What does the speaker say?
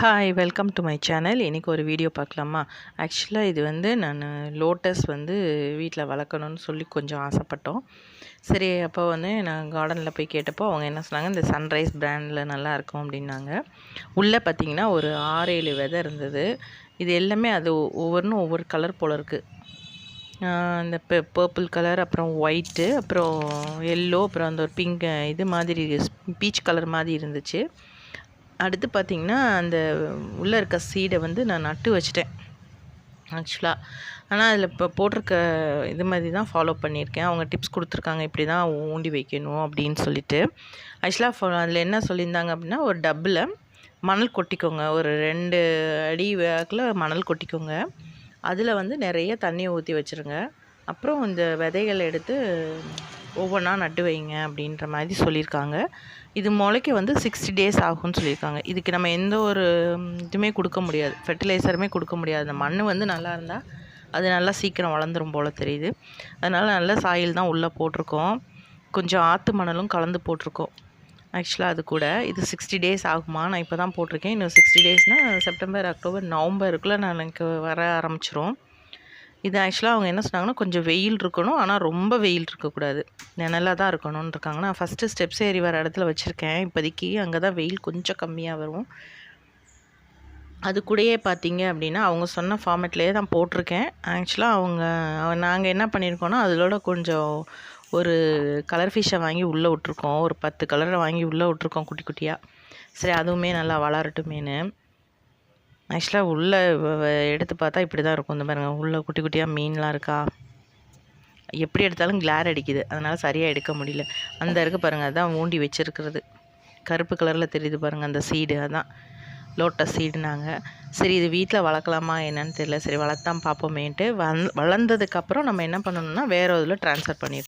Hi welcome to my channel. இன்றைக்கி ஒரு video பார்க்கலாமா? ஆக்சுவலாக இது வந்து நான் லோட்டஸ் வந்து வீட்டில் வளர்க்கணும்னு சொல்லி கொஞ்சம் ஆசைப்பட்டோம். சரி, அப்போ வந்து நான் கார்டனில் போய் கேட்டப்போ அவங்க என்ன சொன்னாங்க, இந்த சன்ரைஸ் பிராண்டில் நல்லாயிருக்கும் அப்படின்னாங்க. உள்ளே பார்த்திங்கன்னா ஒரு 6-7 விதை இருந்தது. இது எல்லாமே அது ஒவ்வொன்றும் ஒவ்வொரு கலர் போல் இருக்குது. இந்த பர்பிள் கலர், அப்புறம் ஒயிட்டு, அப்புறம் எல்லோ, அப்புறம் அந்த ஒரு பிங்க் இது மாதிரி பீச் கலர் மாதிரி இருந்துச்சு. அடுத்து பார்த்திங்கன்னா அந்த உள்ளே இருக்க சீடை வந்து நான் நட்டு வச்சிட்டேன் ஆக்சுவலாக. ஆனால் அதில் இப்போ போட்டிருக்க இது மாதிரி தான் ஃபாலோ பண்ணியிருக்கேன். அவங்க டிப்ஸ் கொடுத்துருக்காங்க, இப்படி தான் ஊண்டி வைக்கணும் அப்படின்னு சொல்லிட்டு. ஆக்சுவலாக அதில் என்ன சொல்லியிருந்தாங்க அப்படின்னா, ஒரு டப்பில் மணல் கொட்டிக்கோங்க, ஒரு 2 அடி வேக்கில் மணல் கொட்டிக்கோங்க. அதில் வந்து நிறைய தண்ணியை ஊற்றி வச்சுருங்க. அப்புறம் இந்த விதைகளை எடுத்து ஒவ்வொன்றா நட்டு வைங்க அப்படின்ற மாதிரி சொல்லியிருக்காங்க. இது முளைக்க வந்து 60 டேஸ் ஆகும்னு சொல்லியிருக்காங்க. இதுக்கு நம்ம எந்த ஒரு இதுவுமே கொடுக்க முடியாது, ஃபெர்டிலைசருமே கொடுக்க முடியாது. அந்த மண் வந்து நல்லா இருந்தால் அது நல்லா சீக்கிரம் வளர்ந்துரும் போல் தெரியுது. அதனால் நல்ல சாயில் தான் உள்ளே போட்டிருக்கோம். கொஞ்சம் ஆற்று மணலும் கலந்து போட்டிருக்கோம் ஆக்சுவலாக. அது கூட இது 60 டேஸ் ஆகுமா? நான் இப்போ தான் போட்டிருக்கேன். இன்னும் 60 டேஸ்னால் செப்டம்பர், அக்டோபர், நவம்பருக்குள்ளே நான் எனக்கு வர ஆரம்பிச்சிரும். இது ஆக்சுவலாக அவங்க என்ன சொன்னாங்கன்னா, கொஞ்சம் வெயில் இருக்கணும், ஆனால் ரொம்ப வெயில் இருக்கக்கூடாது, நிழலாக தான் இருக்கணும்னு இருக்காங்க. நான் ஃபஸ்ட்டு ஸ்டெப்ஸ் ஏறி வர இடத்துல வச்சுருக்கேன் இப்போதைக்கு. அங்கே தான் வெயில் கொஞ்சம் கம்மியாக வரும். அது கூடயே பார்த்தீங்க அப்படின்னா அவங்க சொன்ன ஃபார்மேட்லேயே தான் போட்டிருக்கேன். ஆக்சுவலாக நாங்கள் என்ன பண்ணியிருக்கோன்னா, அதிலோட கொஞ்சம் ஒரு கலர் ஃபிஷ்ஷை வாங்கி உள்ளே விட்ருக்கோம். ஒரு 10 கலரை வாங்கி உள்ளே விட்ருக்கோம் குட்டி குட்டியாக. சரி, அதுவுமே நல்லா வளரட்டுமேனு. ஆக்சுவலாக உள்ளே எடுத்து பார்த்தா இப்படி தான் இருக்கும். இந்த பாருங்கள், உள்ளே குட்டி குட்டியாக மீன்லாம் இருக்கா. எப்படி எடுத்தாலும் கிளார் அடிக்குது, அதனால் சரியாக எடுக்க முடியல. அந்த இருக்குது பாருங்கள், அதுதான் ஊண்டி வச்சுருக்கிறது. கருப்பு கலரில் தெரியுது பாருங்கள், அந்த சீடு அதான் லோட்டஸ் சீடுனாங்க. சரி, இது வீட்டில் வளர்க்கலாமா என்னன்னு தெரியல. சரி, வளர்த்தான் பார்ப்போமேன்ட்டு வளர்ந்ததுக்கப்புறம் நம்ம என்ன பண்ணணும்னா வேறு இதில் ட்ரான்ஸ்ஃபர் பண்ணிடுறோம்.